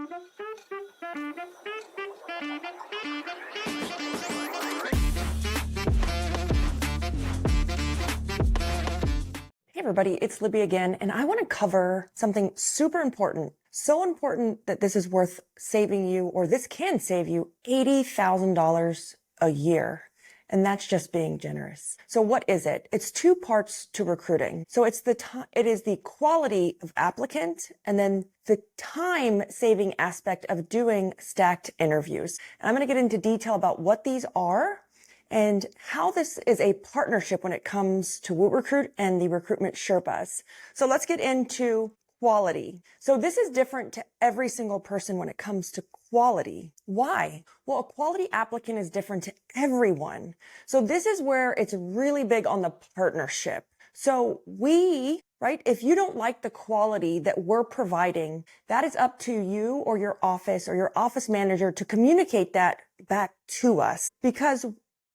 Hey everybody, it's Libby again, and I want to cover something super important. So important that this is worth saving you, or this can save you $80,000 a year. And that's just being generous. So what is it? It's two parts to recruiting. So it is the quality of applicant and then the time saving aspect of doing stacked interviews. And I'm going to get into detail about what these are and how this is a partnership when it comes to WootRecruit and the recruitment Sherpas. So let's get into quality. So this is different to every single person when it comes to quality. Why? Well, a quality applicant is different to everyone. So this is where it's really big on the partnership. So if you don't like the quality that we're providing, that is up to you or your office manager to communicate that back to us. Because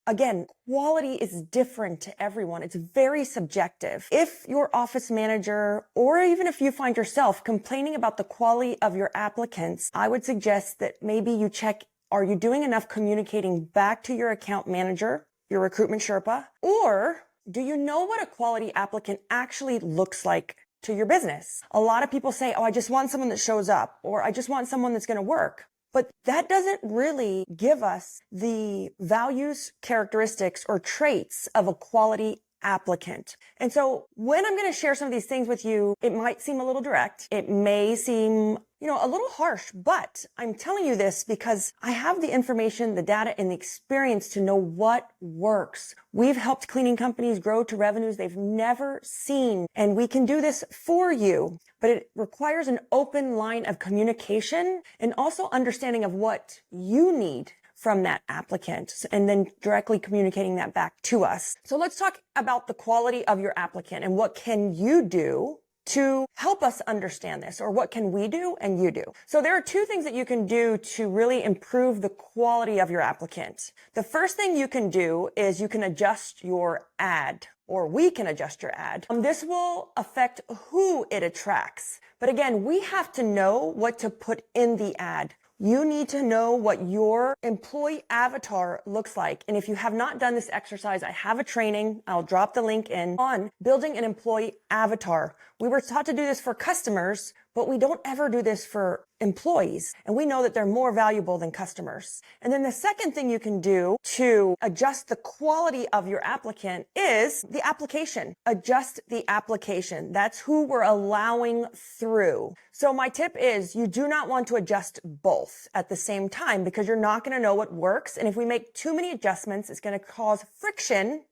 again, quality is different to everyone. It's very subjective. If your office manager, or even if you find yourself complaining about the quality of your applicants, I would suggest that maybe you check, are you doing enough communicating back to your account manager, your recruitment Sherpa, or do you know what a quality applicant actually looks like to your business? A lot of people say, oh, I just want someone that shows up, or I just want someone that's going to work. But that doesn't really give us the values, characteristics, or traits of a quality applicant. And so when I'm going to share some of these things with you, it might seem a little direct. It may seem, a little harsh, but I'm telling you this because I have the information, the data, and the experience to know what works. We've helped cleaning companies grow to revenues they've never seen, and we can do this for you. But it requires an open line of communication and also understanding of what you need from that applicant, and then directly communicating that back to us. So let's talk about the quality of your applicant and what can you do to help us understand this, or what can we do and you do. So there are two things that you can do to really improve the quality of your applicant. The first thing you can do is you can adjust your ad, or we can adjust your ad. This will affect who it attracts. But again, we have to know what to put in the ad. You need to know what your employee avatar looks like. And if you have not done this exercise, I have a training. I'll drop the link in on building an employee avatar. We were taught to do this for customers, but we don't ever do this for employees. And we know that they're more valuable than customers. And then the second thing you can do to adjust the quality of your applicant is the application. Adjust the application. That's who we're allowing through. So my tip is you do not want to adjust both at the same time, because you're not going to know what works. And if we make too many adjustments, it's going to cause friction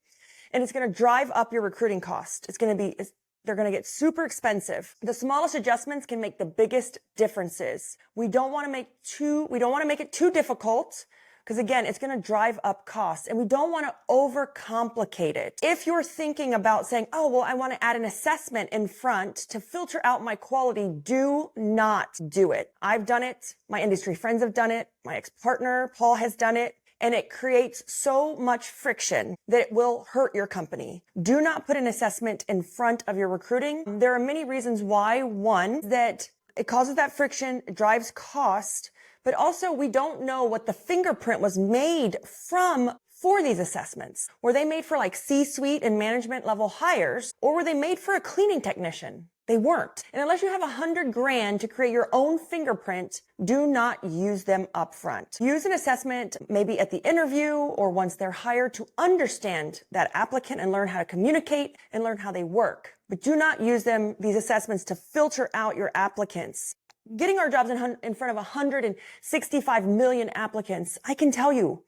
and it's going to drive up your recruiting cost. They're going to get super expensive. The smallest adjustments can make the biggest differences. We don't want to make it too difficult, because again, it's going to drive up costs, and we don't want to overcomplicate it. If you're thinking about saying, oh, well, I want to add an assessment in front to filter out my quality, do not do it. I've done it. My industry friends have done it. My ex-partner, Paul, has done it. And it creates so much friction that it will hurt your company. Do not put an assessment in front of your recruiting. There are many reasons why. One, that it causes that friction, it drives cost, but also we don't know what the fingerprint was made for these assessments. Were they made for like C-suite and management level hires, or were they made for a cleaning technician? They weren't. And unless you have $100,000 to create your own fingerprint, do not use them up front. Use an assessment maybe at the interview or once they're hired to understand that applicant and learn how to communicate and learn how they work. But do not use these assessments to filter out your applicants. Getting our jobs in front of 165 million applicants, I can tell you,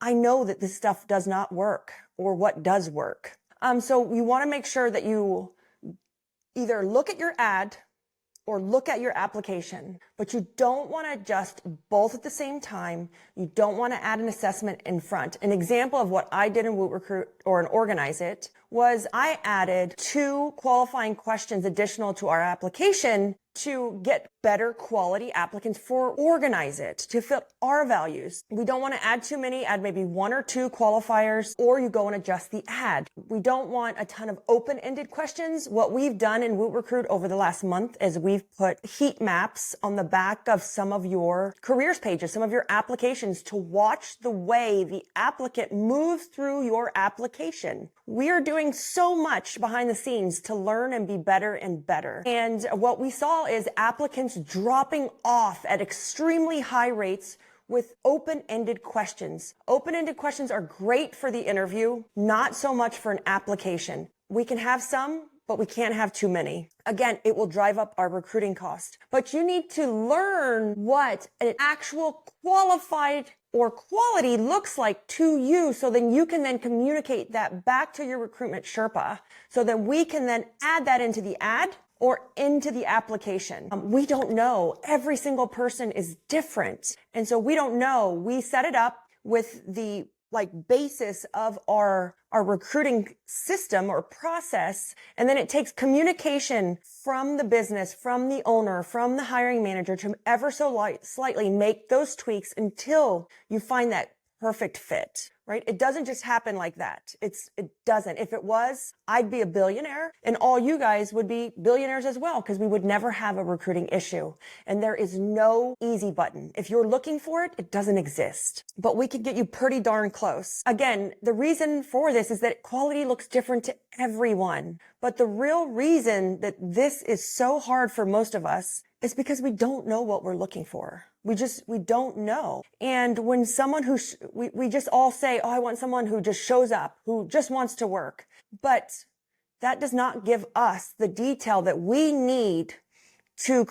I know that this stuff does not work, or what does work. So you want to make sure that you either look at your ad or look at your application, but you don't want to adjust both at the same time. You don't want to add an assessment in front. An example of what I did in WootRecruit or in Organize It was I added 2 qualifying questions additional to our application to get better quality applicants for Organize It to fit our values. We don't want to add too many, add maybe 1 or 2 qualifiers, or you go and adjust the ad. We don't want a ton of open-ended questions. What we've done in WootRecruit over the last month is we've put heat maps on the back of some of your careers pages, some of your applications, to watch the way the applicant moves through your application. We are doing so much behind the scenes to learn and be better and better. And what we saw is applicants dropping off at extremely high rates with open-ended questions. Open-ended questions are great for the interview, not so much for an application. We can have some, but we can't have too many. Again, it will drive up our recruiting cost. But you need to learn what an actual qualified or quality looks like to you, so then you can then communicate that back to your recruitment Sherpa, so then we can then add that into the ad or into the application. We don't know. Every single person is different. And so we don't know. We set it up with the basis of our recruiting system or process. And then it takes communication from the business, from the owner, from the hiring manager to ever so slightly make those tweaks until you find that perfect fit, right? It doesn't just happen like that. It doesn't. If it was, I'd be a billionaire and all you guys would be billionaires as well, because we would never have a recruiting issue. And there is no easy button. If you're looking for it, it doesn't exist. But we could get you pretty darn close. Again, the reason for this is that quality looks different to everyone. But the real reason that this is so hard for most of us is because we don't know what we're looking for. We don't know. And when someone we just all say, oh, I want someone who just shows up, who just wants to work. But that does not give us the detail that we need to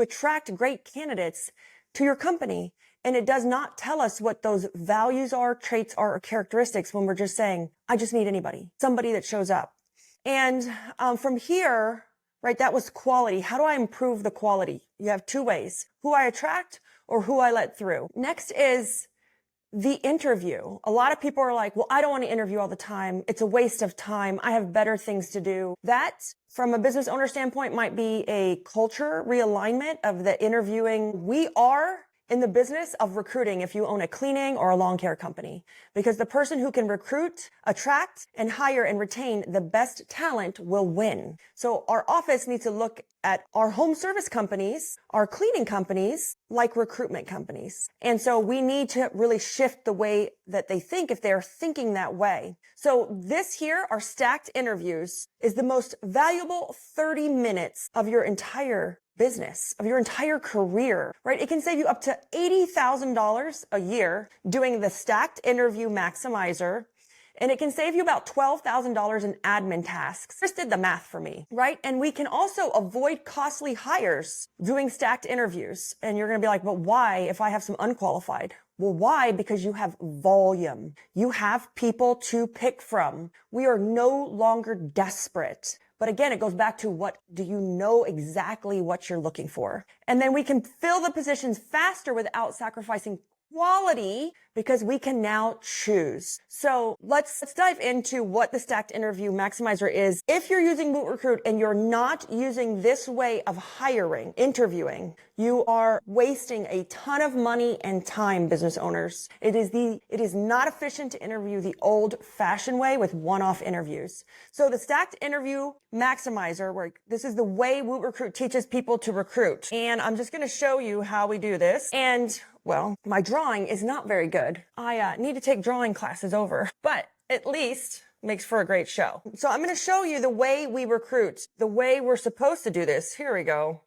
attract great candidates to your company. And it does not tell us what those values are, traits are, or characteristics when we're just saying, I just need somebody that shows up. And from here, right, that was quality. How do I improve the quality? You have 2 ways: who I attract or who I let through. Next is the interview. A lot of people are like, well, I don't want to interview all the time. It's a waste of time. I have better things to do. That, from a business owner standpoint, might be a culture realignment of the interviewing. We are in the business of recruiting if you own a cleaning or a lawn care company, because the person who can recruit, attract, and hire and retain the best talent will win. So our office needs to look at our home service companies, our cleaning companies, like recruitment companies. And so we need to really shift the way that they think if they're thinking that way. So this here, our stacked interviews, is the most valuable 30 minutes of your entire business, of your entire career, right? It can save you up to $80,000 a year doing the stacked interview maximizer. And it can save you about $12,000 in admin tasks. Just did the math for me, right? And we can also avoid costly hires doing stacked interviews. And you're going to be like, but why if I have some unqualified? Well, why? Because you have volume. You have people to pick from. We are no longer desperate. But again, it goes back to, what do you know exactly what you're looking for? And then we can fill the positions faster without sacrificing quality, because we can now choose. So let's dive into what the stacked interview maximizer is. If you're using WootRecruit and you're not using this way of hiring, interviewing, you are wasting a ton of money and time, business owners. It is not efficient to interview the old-fashioned way with one-off interviews. So the stacked interview maximizer, where this is the way WootRecruit teaches people to recruit. And I'm just going to show you how we do this. And well, my drawing is not very good. I need to take drawing classes over, but at least makes for a great show. So I'm going to show you the way we recruit, the way we're supposed to do this. Here we go.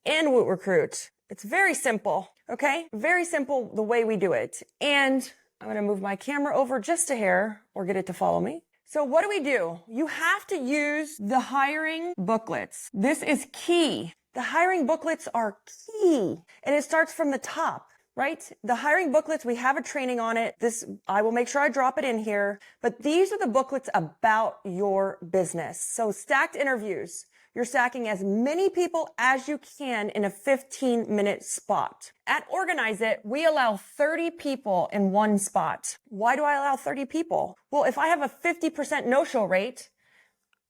In WootRecruit. It's very simple, okay? Very simple the way we do it. And I'm going to move my camera over just a hair, or get it to follow me. So what do? You have to use the hiring booklets. This is key. The hiring booklets are key, and it starts from the top, right? The hiring booklets, we have a training on it. I will make sure I drop it in here, but these are the booklets about your business. So stacked interviews, you're stacking as many people as you can in a 15-minute spot. At Organize It, we allow 30 people in one spot. Why do I allow 30 people? Well, if I have a 50% no-show rate,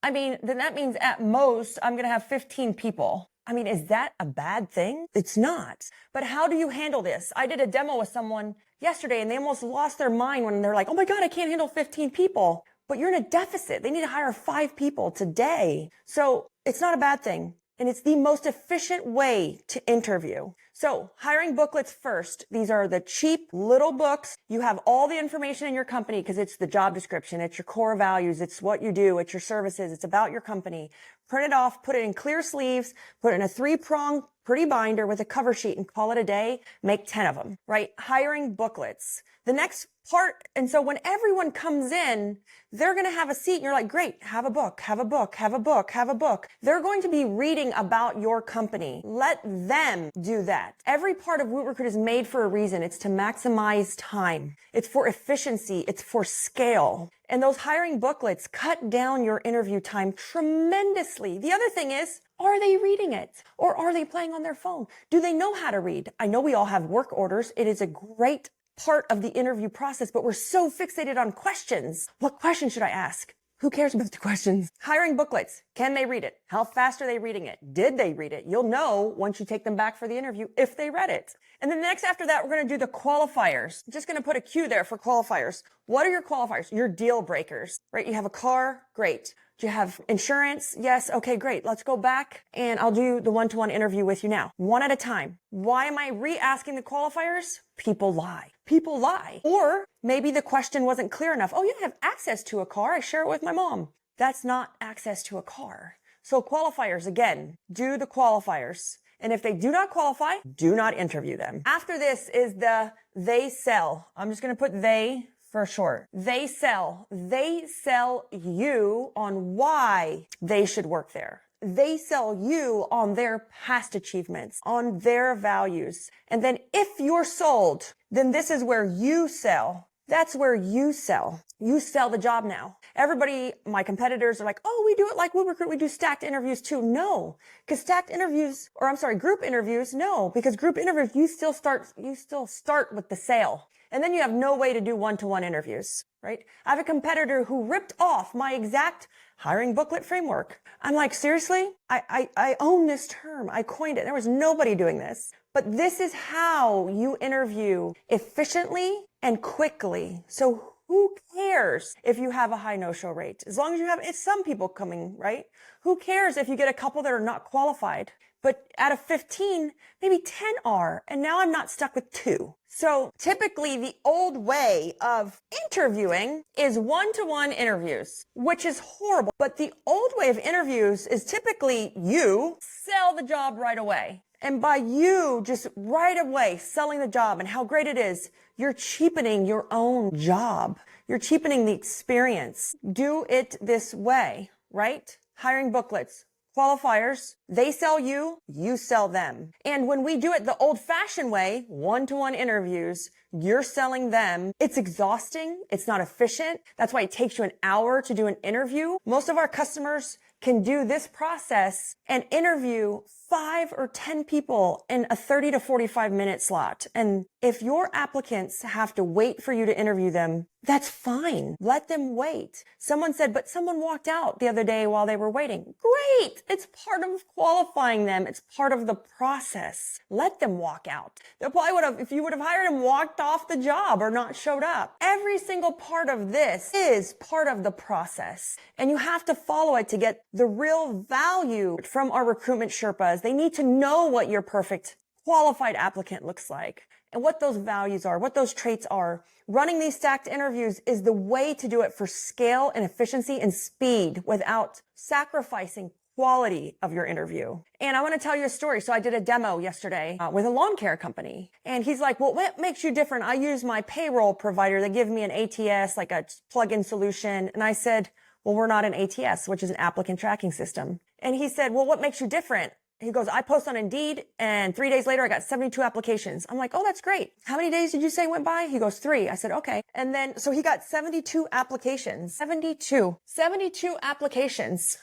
then that means at most I'm going to have 15 people. I mean, is that a bad thing? It's not. But how do you handle this? I did a demo with someone yesterday and they almost lost their mind when they're like, oh my God, I can't handle 15 people. But you're in a deficit. They need to hire 5 people today. So it's not a bad thing. And it's the most efficient way to interview. So hiring booklets first. These are the cheap little books. You have all the information in your company because it's the job description. It's your core values. It's what you do. It's your services. It's about your company. Print it off, put it in clear sleeves, put it in a 3-prong pretty binder with a cover sheet and call it a day. Make 10 of them, right? Hiring booklets. The next part, and so when everyone comes in, they're going to have a seat and you're like, great, have a book, have a book, have a book, have a book. They're going to be reading about your company. Let them do that. Every part of WootRecruit is made for a reason. It's to maximize time. It's for efficiency. It's for scale. And those hiring booklets cut down your interview time tremendously. The other thing is, are they reading it? Or are they playing on their phone? Do they know how to read? I know we all have work orders. It is a great part of the interview process, but we're so fixated on questions. What questions should I ask? Who cares about the questions? Hiring booklets. Can they read it? How fast are they reading it? Did they read it? You'll know once you take them back for the interview if they read it. And then next after that, we're going to do the qualifiers. I'm just going to put a Q there for qualifiers. What are your qualifiers? Your deal breakers, right? You have a car. Great. Do you have insurance? Yes. Okay, great. Let's go back and I'll do the one-to-one interview with you now. One at a time. Why am I re-asking the qualifiers? People lie. People lie. Or maybe the question wasn't clear enough. Oh, you have access to a car. I share it with my mom. That's not access to a car. So qualifiers, again, do the qualifiers. And if they do not qualify, do not interview them. After this is the they sell. I'm just going to put they for short. They sell. They sell you on why they should work there. They sell you on their past achievements, on their values. And then if you're sold, then this is where you sell. That's where you sell. You sell the job now. Everybody, my competitors are like, oh, we do it like WootRecruit. We do stacked interviews too. No, because group interviews. No, because group interviews, you still start with the sale. And then you have no way to do one-to-one interviews, right? I have a competitor who ripped off my exact hiring booklet framework. I'm like, seriously? I own this term. I coined it. There was nobody doing this. But this is how you interview efficiently and quickly. So who cares if you have a high no-show rate? As long as it's some people coming, right? Who cares if you get a couple that are not qualified? But out of 15, maybe 10 are. And now I'm not stuck with 2. So typically the old way of interviewing is one-to-one interviews, which is horrible. But the old way of interviews is typically you sell the job right away. And by you just right away selling the job and how great it is, you're cheapening your own job. You're cheapening the experience. Do it this way, right? Hiring booklets. Qualifiers, they sell you, you sell them. And when we do it the old-fashioned way, one-to-one interviews, you're selling them. It's exhausting. It's not efficient. That's why it takes you an hour to do an interview. Most of our customers can do this process and interview 5 or 10 people in a 30 to 45 minute slot. And if your applicants have to wait for you to interview them, that's fine. Let them wait. Someone said, but someone walked out the other day while they were waiting. Great. It's part of qualifying them. It's part of the process. Let them walk out. They probably would have, if you would have hired them, walked off the job or not showed up. Every single part of this is part of the process. And you have to follow it to get the real value from our recruitment Sherpas. They need to know what your perfect qualified applicant looks like and what those values are, what those traits are. Running these stacked interviews is the way to do it for scale and efficiency and speed without sacrificing quality of your interview. And I want to tell you a story. So I did a demo yesterday with a lawn care company. And he's like, well, what makes you different? I use my payroll provider. They give me an ATS, like a plug-in solution. And I said, well, we're not an ATS, which is an applicant tracking system. And he said, well, what makes you different? He goes, I post on Indeed and 3 days later, I got 72 applications. I'm like, oh, that's great. How many days did you say went by? He goes, 3. I said, okay. And then, so he got 72 applications, 72 applications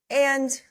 and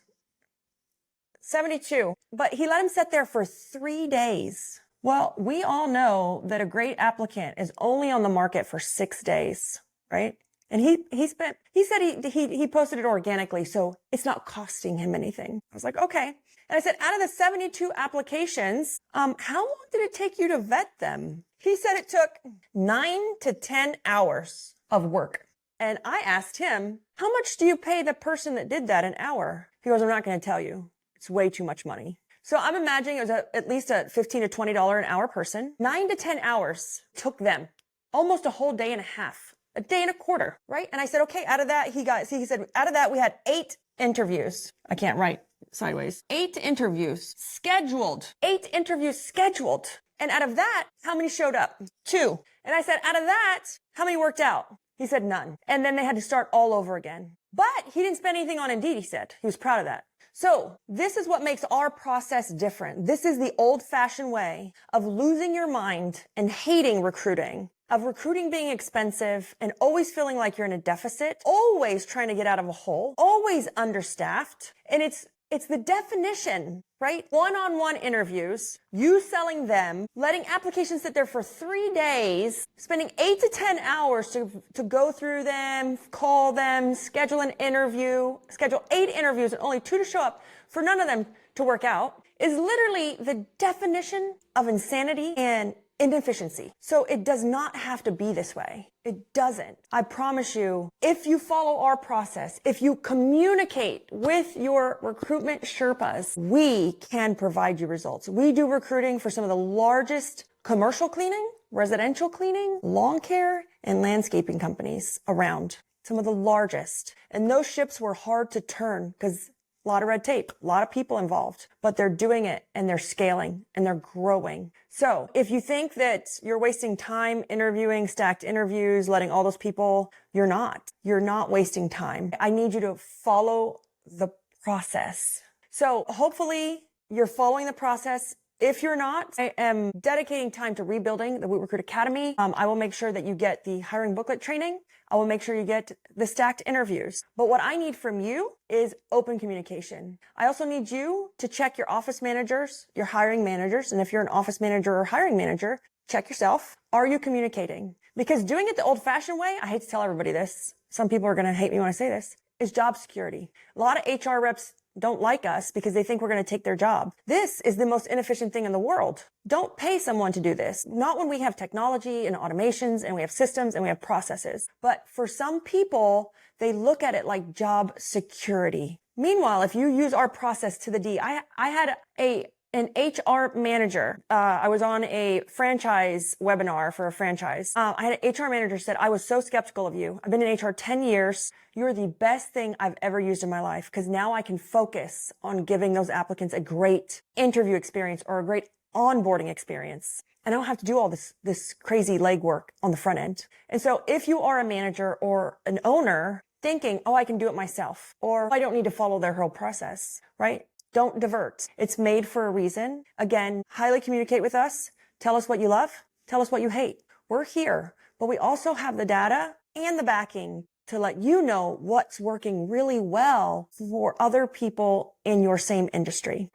72, but he let him sit there for 3 days. Well, we all know that a great applicant is only on the market for 6 days, right? And he said he posted it organically, so it's not costing him anything. I was like, okay. And I said, out of the 72 applications, how long did it take you to vet them? He said it took 9 to 10 hours of work. And I asked him, how much do you pay the person that did that an hour? He goes, I'm not going to tell you. It's way too much money. So I'm imagining it was at least a $15 to $20 an hour person. 9 to 10 hours took them, almost a whole day and a half, a day and a quarter, right? And I said, okay, out of that, he said, out of that, we had 8 interviews. I can't write sideways. 8 interviews scheduled. 8 interviews scheduled. And out of that, how many showed up? 2. And I said, out of that, how many worked out? He said none. And then they had to start all over again. But he didn't spend anything on Indeed, he said. He was proud of that. So this is what makes our process different. This is the old-fashioned way of losing your mind and hating recruiting, of recruiting being expensive and always feeling like you're in a deficit, always trying to get out of a hole, always understaffed. And it's the definition, right? One-on-one interviews, you selling them, letting applications sit there for 3 days, spending 8 to 10 hours to go through them, call them, schedule an interview, schedule 8 interviews and only 2 to show up, for none of them to work out, is literally the definition of insanity and inefficiency. So it does not have to be this way. It doesn't. I promise you, if you follow our process, if you communicate with your recruitment Sherpas, we can provide you results. We do recruiting for some of the largest commercial cleaning, residential cleaning, lawn care, and landscaping companies around. Some of the largest. And those ships were hard to turn because a lot of red tape, a lot of people involved, but they're doing it and they're scaling and they're growing. So if you think that you're wasting time interviewing stacked interviews, letting all those people, you're not. You're not wasting time. I need you to follow the process. So hopefully you're following the process. If you're not, I am dedicating time to rebuilding the WootRecruit Academy. I will make sure that you get the hiring booklet training. I will make sure you get the stacked interviews. But what I need from you is open communication. I also need you to check your office managers, your hiring managers. And if you're an office manager or hiring manager, check yourself. Are you communicating? Because doing it the old-fashioned way, I hate to tell everybody this, some people are going to hate me when I say this, is job security. A lot of HR reps don't like us because they think we're going to take their job. This is the most inefficient thing in the world. Don't pay someone to do this. Not when we have technology and automations and we have systems and we have processes. But for some people, they look at it like job security. Meanwhile, if you use our process to the D, I had an HR manager. I was on a franchise webinar for a franchise. I had an HR manager said, I was so skeptical of you. I've been in HR 10 years. You're the best thing I've ever used in my life because now I can focus on giving those applicants a great interview experience or a great onboarding experience. I don't have to do all this crazy legwork on the front end. And so if you are a manager or an owner thinking, oh, I can do it myself, or I don't need to follow their whole process, right? Don't divert. It's made for a reason. Again, highly communicate with us. Tell us what you love. Tell us what you hate. We're here, but we also have the data and the backing to let you know what's working really well for other people in your same industry.